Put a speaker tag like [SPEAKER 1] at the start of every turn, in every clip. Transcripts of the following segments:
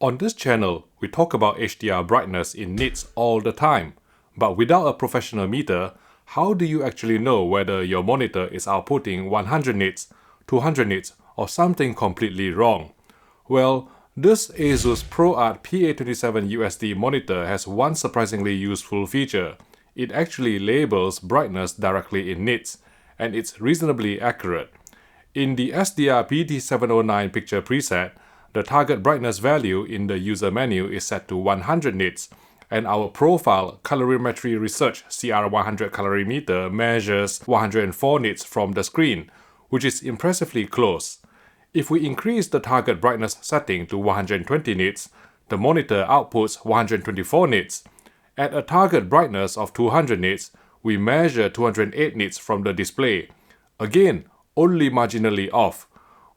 [SPEAKER 1] On this channel, we talk about HDR brightness in nits all the time. But without a professional meter, how do you actually know whether your monitor is outputting 100 nits, 200 nits, or something completely wrong? Well, this ASUS ProArt PA27USD monitor has one surprisingly useful feature. It actually labels brightness directly in nits, and it's reasonably accurate. In the SDR PT709 picture preset, the target brightness value in the user menu is set to 100 nits, and our profile colorimetry research CR100 colorimeter measures 104 nits from the screen, which is impressively close. If we increase the target brightness setting to 120 nits, the monitor outputs 124 nits. At a target brightness of 200 nits, we measure 208 nits from the display. Again, only marginally off.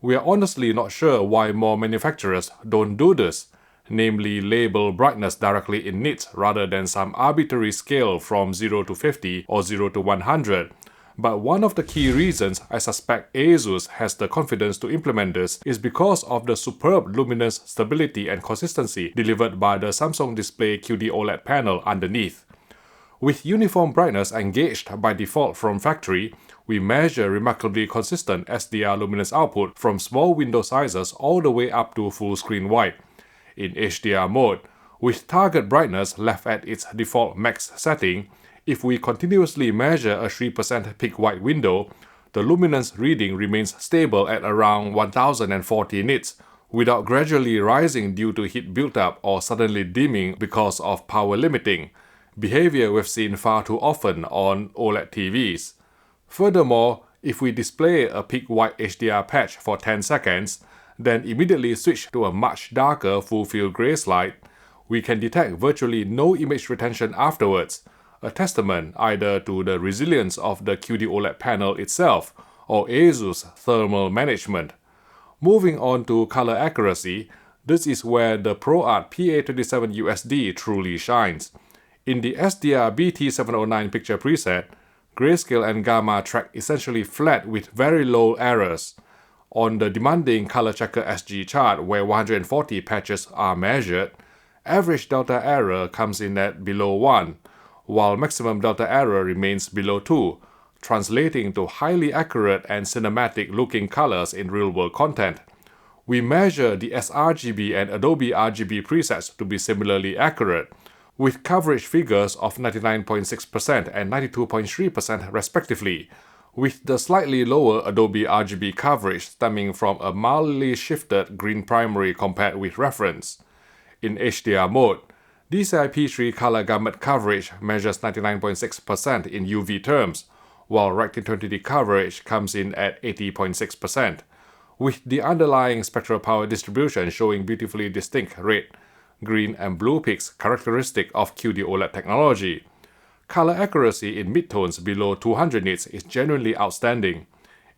[SPEAKER 1] We are honestly not sure why more manufacturers don't do this, namely label brightness directly in nits rather than some arbitrary scale from 0 to 50 or 0 to 100. But one of the key reasons I suspect ASUS has the confidence to implement this is because of the superb luminous stability and consistency delivered by the Samsung Display QD-OLED panel underneath. With uniform brightness engaged by default from factory, we measure remarkably consistent SDR luminous output from small window sizes all the way up to full screen wide. In HDR mode, with target brightness left at its default max setting, if we continuously measure a 3% peak wide window, the luminance reading remains stable at around 1040 nits, without gradually rising due to heat buildup or suddenly dimming because of power limiting, behavior we've seen far too often on OLED TVs. Furthermore, if we display a peak white HDR patch for 10 seconds, then immediately switch to a much darker full-field gray slide, we can detect virtually no image retention afterwards, a testament either to the resilience of the QD-OLED panel itself or ASUS thermal management. Moving on to color accuracy, this is where the ProArt PA27USD truly shines. In the SDR BT709 picture preset, grayscale and gamma track essentially flat with very low errors. On the demanding color checker SG chart where 140 patches are measured, average delta error comes in at below 1, while maximum delta error remains below 2, translating to highly accurate and cinematic looking colors in real-world content. We measure the sRGB and Adobe RGB presets to be similarly accurate, with coverage figures of 99.6% and 92.3% respectively, with the slightly lower Adobe RGB coverage stemming from a mildly shifted green primary compared with reference. In HDR mode, DCI-P3 color gamut coverage measures 99.6% in UV terms, while Rect intensity coverage comes in at 80.6%, with the underlying spectral power distribution showing beautifully distinct red, green, and blue peaks characteristic of QD-OLED technology. Color accuracy in midtones below 200 nits is genuinely outstanding.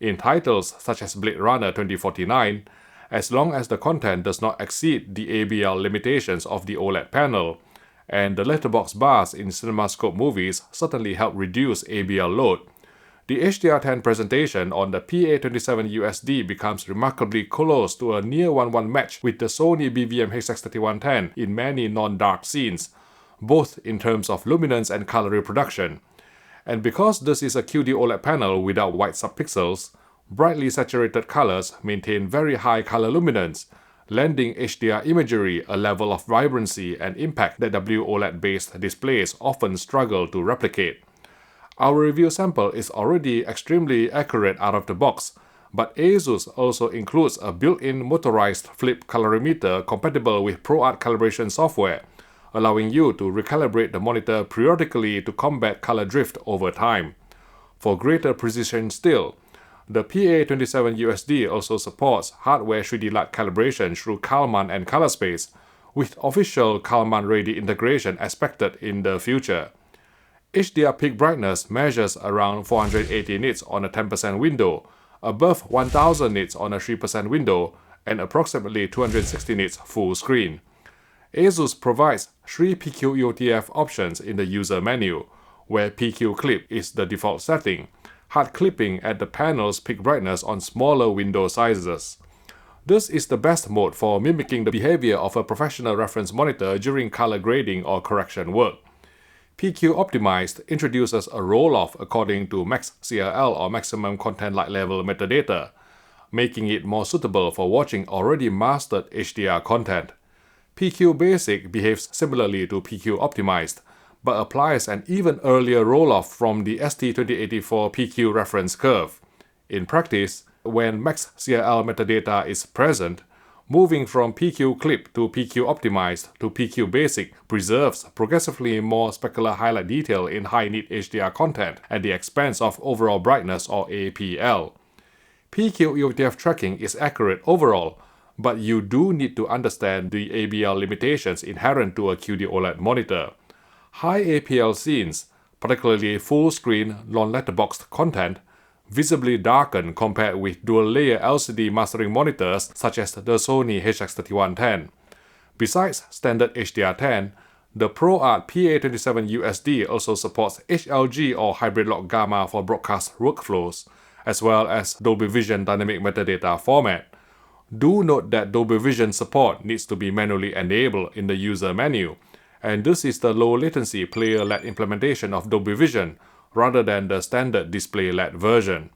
[SPEAKER 1] In titles such as Blade Runner 2049, as long as the content does not exceed the ABL limitations of the OLED panel, and the letterbox bars in CinemaScope movies certainly help reduce ABL load, the HDR10 presentation on the PA27USD becomes remarkably close to a near 1:1 match with the Sony BVM-HX3110 in many non-dark scenes, both in terms of luminance and color reproduction. And because this is a QD-OLED panel without white subpixels, brightly saturated colors maintain very high color luminance, lending HDR imagery a level of vibrancy and impact that WOLED-based displays often struggle to replicate. Our review sample is already extremely accurate out of the box, but ASUS also includes a built-in motorized flip colorimeter compatible with ProArt calibration software, allowing you to recalibrate the monitor periodically to combat color drift over time. For greater precision still, the PA27USD also supports hardware 3D light calibration through Kalman and ColorSpace, with official Kalman-ready integration expected in the future. HDR peak brightness measures around 480 nits on a 10% window, above 1000 nits on a 3% window, and approximately 260 nits full screen. ASUS provides 3 PQ EOTF options in the user menu, where PQ clip is the default setting, hard clipping at the panel's peak brightness on smaller window sizes. This is the best mode for mimicking the behavior of a professional reference monitor during color grading or correction work. PQ Optimized introduces a roll-off according to max CLL or maximum content light level metadata, making it more suitable for watching already mastered HDR content. PQ Basic behaves similarly to PQ Optimized, but applies an even earlier roll-off from the ST2084 PQ reference curve. In practice, when max CLL metadata is present, moving from PQ Clip to PQ Optimized to PQ Basic preserves progressively more specular highlight detail in high-nit HDR content at the expense of overall brightness or APL. PQ EOTF tracking is accurate overall, but you do need to understand the ABL limitations inherent to a QD-OLED monitor. High APL scenes, particularly full-screen non-letterboxed content, visibly darken compared with dual-layer LCD mastering monitors such as the Sony HX3110. Besides standard HDR10, the ProArt PA27USD also supports HLG or hybrid log gamma for broadcast workflows, as well as Dolby Vision dynamic metadata format. Do note that Dolby Vision support needs to be manually enabled in the user menu, and this is the low-latency player-led implementation of Dolby Vision, rather than the standard display-led version.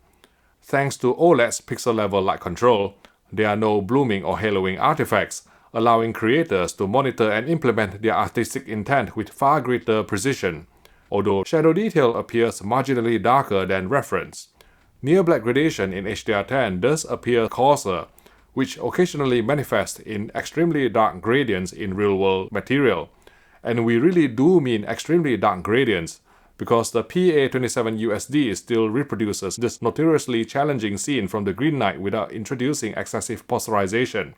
[SPEAKER 1] Thanks to OLED's pixel-level light control, there are no blooming or haloing artifacts, allowing creators to monitor and implement their artistic intent with far greater precision, although shadow detail appears marginally darker than reference. Near-black gradation in HDR10 does appear coarser, which occasionally manifests in extremely dark gradients in real-world material. And we really do mean extremely dark gradients, because the PA27USD still reproduces this notoriously challenging scene from the Green Knight without introducing excessive posterization.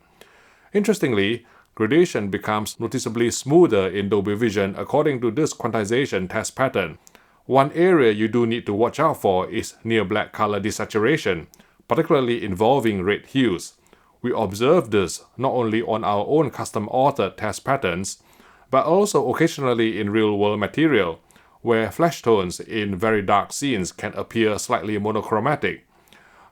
[SPEAKER 1] Interestingly, gradation becomes noticeably smoother in Dolby Vision according to this quantization test pattern. One area you do need to watch out for is near-black color desaturation, particularly involving red hues. We observe this not only on our own custom-authored test patterns, but also occasionally in real-world material, where flash tones in very dark scenes can appear slightly monochromatic.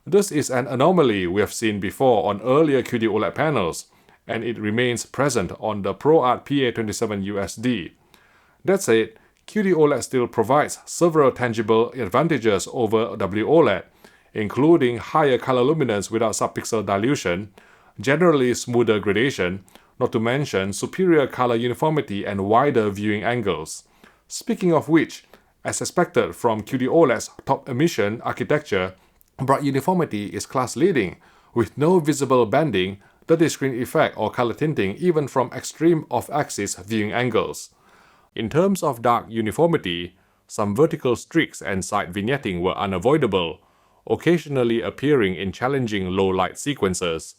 [SPEAKER 1] This is an anomaly we have seen before on earlier QD-OLED panels, and it remains present on the ProArt PA27USD. That said, QD-OLED still provides several tangible advantages over WOLED, including higher color luminance without subpixel dilution, generally smoother gradation, not to mention superior color uniformity and wider viewing angles. Speaking of which, as expected from QD-OLED's top emission architecture, bright uniformity is class-leading, with no visible banding, dirty screen effect or color tinting even from extreme off-axis viewing angles. In terms of dark uniformity, some vertical streaks and side vignetting were unavoidable, occasionally appearing in challenging low-light sequences.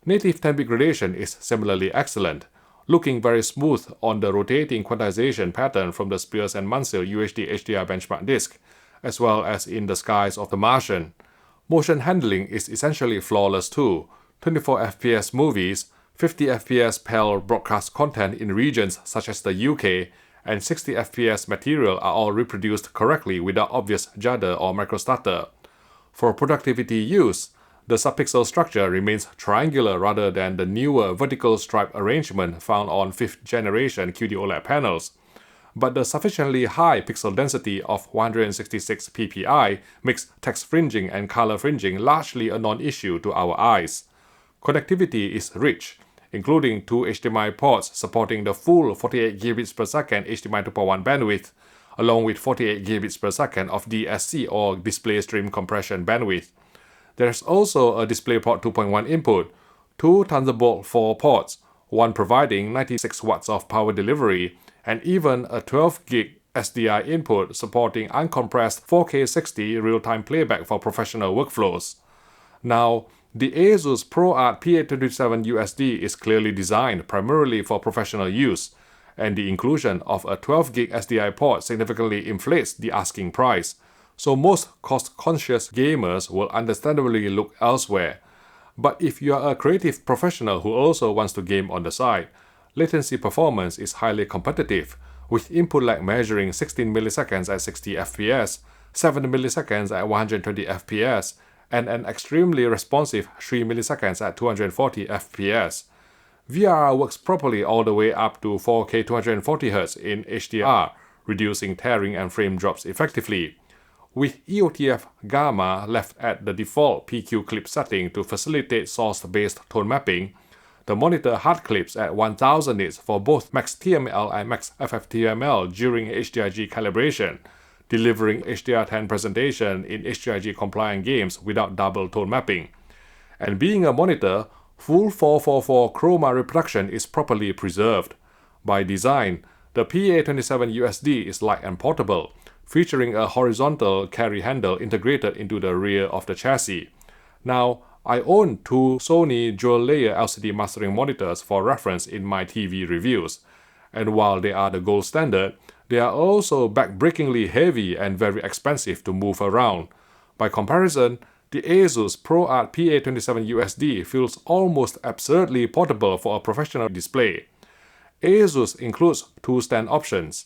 [SPEAKER 1] Native 10-bit gradation is similarly excellent, looking very smooth on the rotating quantization pattern from the Spears and Munsell UHD HDR benchmark disc, as well as in the skies of The Martian. Motion handling is essentially flawless too. 24 FPS movies, 50 FPS PAL broadcast content in regions such as the UK, and 60 FPS material are all reproduced correctly without obvious judder or microstutter. For productivity use, the subpixel structure remains triangular rather than the newer vertical stripe arrangement found on 5th generation QD-OLED panels, but the sufficiently high pixel density of 166 ppi makes text fringing and color fringing largely a non-issue to our eyes. Connectivity is rich, including 2 HDMI ports supporting the full 48 gigabits per second HDMI 2.1 bandwidth, along with 48 gigabits per second of DSC or display stream compression bandwidth. There's also a DisplayPort 2.1 input, 2 Thunderbolt 4 ports, one providing 96 watts of power delivery, and even a 12 gig SDI input supporting uncompressed 4K 60 real-time playback for professional workflows. Now, the ASUS ProArt PA27USD is clearly designed primarily for professional use, and the inclusion of a 12 gig SDI port significantly inflates the asking price. So most cost-conscious gamers will understandably look elsewhere. But if you are a creative professional who also wants to game on the side, latency performance is highly competitive, with input lag measuring 16 milliseconds at 60 FPS, 7 milliseconds at 120 FPS, and an extremely responsive 3 milliseconds at 240 fps. VRR works properly all the way up to 4K 240Hz in HDR, reducing tearing and frame drops effectively. With EOTF gamma left at the default PQ clip setting to facilitate source-based tone mapping, the monitor hard clips at 1000 nits for both max TML and max FFTML during HDRG calibration, delivering HDR10 presentation in HDRG compliant games without double tone mapping. And being a monitor, full 444 chroma reproduction is properly preserved. By design, the PA27USD is light and portable, featuring a horizontal carry handle integrated into the rear of the chassis. Now, I own two Sony dual-layer LCD mastering monitors for reference in my TV reviews, and while they are the gold standard, they are also backbreakingly heavy and very expensive to move around. By comparison, the ASUS ProArt PA27USD feels almost absurdly portable for a professional display. ASUS includes two stand options.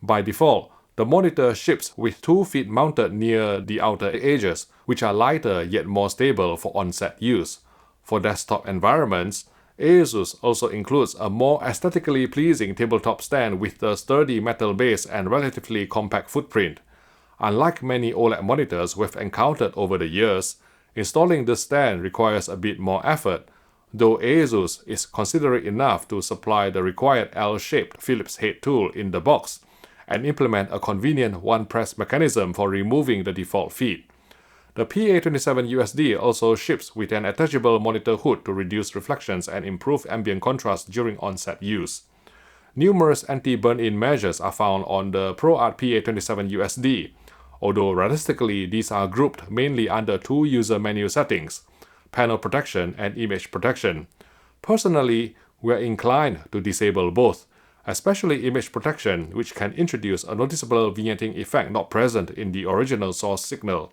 [SPEAKER 1] By default, the monitor ships with 2 feet mounted near the outer edges, which are lighter yet more stable for on-set use. For desktop environments, ASUS also includes a more aesthetically pleasing tabletop stand with a sturdy metal base and relatively compact footprint. Unlike many OLED monitors we've encountered over the years, installing the stand requires a bit more effort, though ASUS is considerate enough to supply the required L-shaped Phillips head tool in the box and implement a convenient one-press mechanism for removing the default feet. The PA27USD also ships with an attachable monitor hood to reduce reflections and improve ambient contrast during on-set use. Numerous anti-burn-in measures are found on the ProArt PA27USD, although realistically these are grouped mainly under two user menu settings: panel protection and image protection. Personally, we are inclined to disable both, especially image protection, which can introduce a noticeable vignetting effect not present in the original source signal.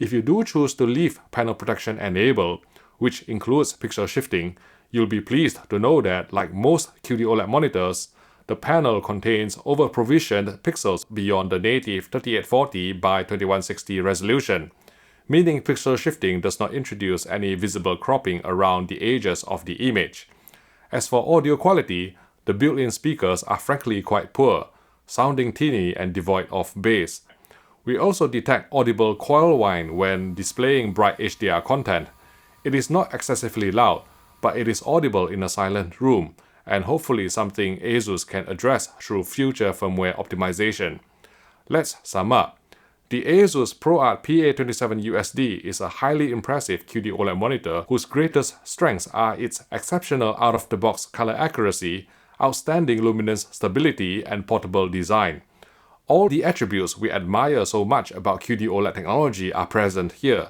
[SPEAKER 1] If you do choose to leave panel protection enabled, which includes pixel shifting, you'll be pleased to know that, like most QD-OLED monitors, the panel contains over-provisioned pixels beyond the native 3840 by 2160 resolution, meaning pixel shifting does not introduce any visible cropping around the edges of the image. As for audio quality, the built-in speakers are frankly quite poor, sounding tinny and devoid of bass. We also detect audible coil whine when displaying bright HDR content. It is not excessively loud, but it is audible in a silent room, and hopefully something ASUS can address through future firmware optimization. Let's sum up. The ASUS ProArt PA27USD is a highly impressive QD OLED monitor whose greatest strengths are its exceptional out-of-the-box color accuracy, outstanding luminance stability, and portable design. All the attributes we admire so much about QD OLED technology are present here: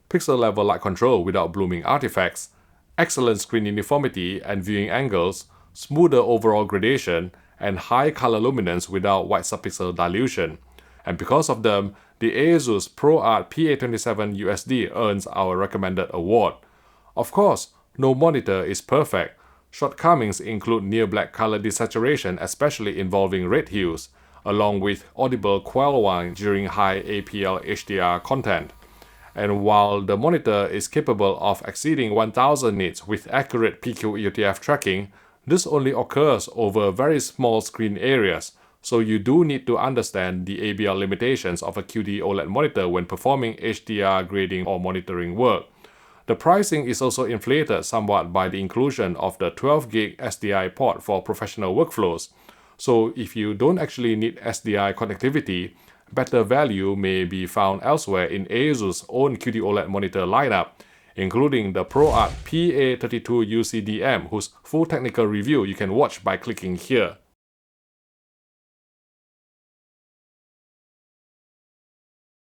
[SPEAKER 1] pixel-level light control without blooming artifacts, excellent screen uniformity and viewing angles, smoother overall gradation, and high color luminance without white subpixel dilution. And because of them, the ASUS ProArt PA27USD earns our recommended award. Of course, no monitor is perfect. Shortcomings include near black color desaturation, especially involving red hues, along with audible coil whine during high APL HDR content. And while the monitor is capable of exceeding 1000 nits with accurate PQ EOTF tracking, this only occurs over very small screen areas, so you do need to understand the ABL limitations of a QD OLED monitor when performing HDR grading or monitoring work. The pricing is also inflated somewhat by the inclusion of the 12GB SDI port for professional workflows, so if you don't actually need SDI connectivity, better value may be found elsewhere in ASUS' own QD OLED monitor lineup, including the ProArt PA32UCDM, whose full technical review you can watch by clicking here.